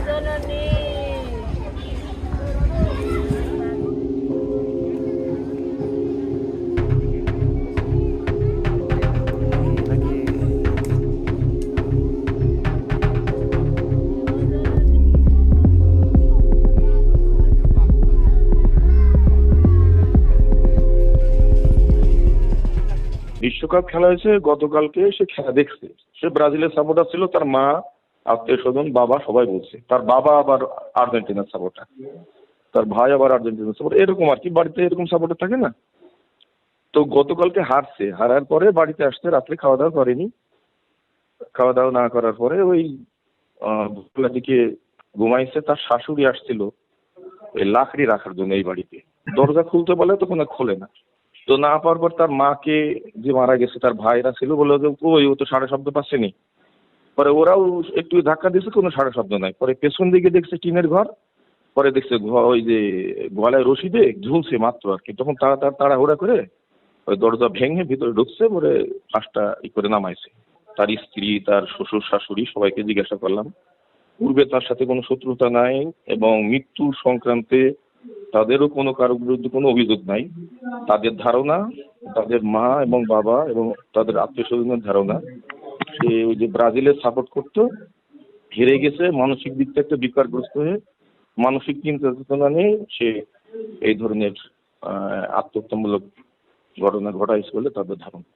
জননী। বিশ্বকাপ খেলা হয়েছে গতকালকে, সে খেলা দেখছে। সে ব্রাজিলের সাপোর্টার ছিল, তার মা, আত্মীয় স্বজন, বাবা সবাই বলছে। তার বাবা আবার আর্জেন্টিনার সাপোর্টার, তার ভাই আবার আর্জেন্টিনার সাপোর্টার, এরকম আর কি। বাড়িতে এরকম সাপোর্টার থাকে না। তো গতকালকে হারছে, হারার পরে বাড়িতে আসতে রাত্রে খাওয়া দাওয়া করেনি। খাওয়া দাওয়া না করার পরে ওই দুপুরের দিকে ঘুমাইছে। তার শাশুড়ি আসছিল ওই লাকড়ি রাখার জন্য এই বাড়িতে। দরজা খুলতে বলে, তখন আর খোলে না। তো না পাওয়ার পর তার মাকে, যে মারা গেছে তার ভাইরা ছিল, বললো যে ওই ও তো সাড়ে শব্দ পাচ্ছেনি। পরে ওরাও একটু ধাক্কা দিয়েছে, কোনো সাড়ে শব্দ নাই। পরে পেছন দিকে দেখছে টিনের ঘর। পরে দেখছে ওই যে গলায় রশি দিয়ে ঝুলছে মাত্র আর কি। তখন তাড়াহুড়া করে ওই দরজা ভেঙে ভিতরে ঢুকছে, পরে ফাঁসটা করে নামাইছে। তার স্ত্রী, তার শ্বশুর শাশুড়ি সবাইকে জিজ্ঞাসা করলাম। পূর্বে তার সাথে কোনো শত্রুতা নাই এবং মৃত্যু সংক্রান্তে তাদেরও কোনো কারোর বিরুদ্ধে কোনো অভিযোগ নাই। তাদের ধারণা, তাদের মা এবং বাবা এবং তাদের আত্মীয় স্বজনের ধারণা, সে ওই যে ব্রাজিলের সাপোর্ট করতো, হেরে গেছে, মানসিক দিক থেকে একটা বিকারগ্রস্ত হয়ে মানসিক চিন্তা চেতনা নিয়ে সে এই ধরনের আত্মহত্যামূলক ঘটনা ঘটাইছে বলে তাদের ধারণা।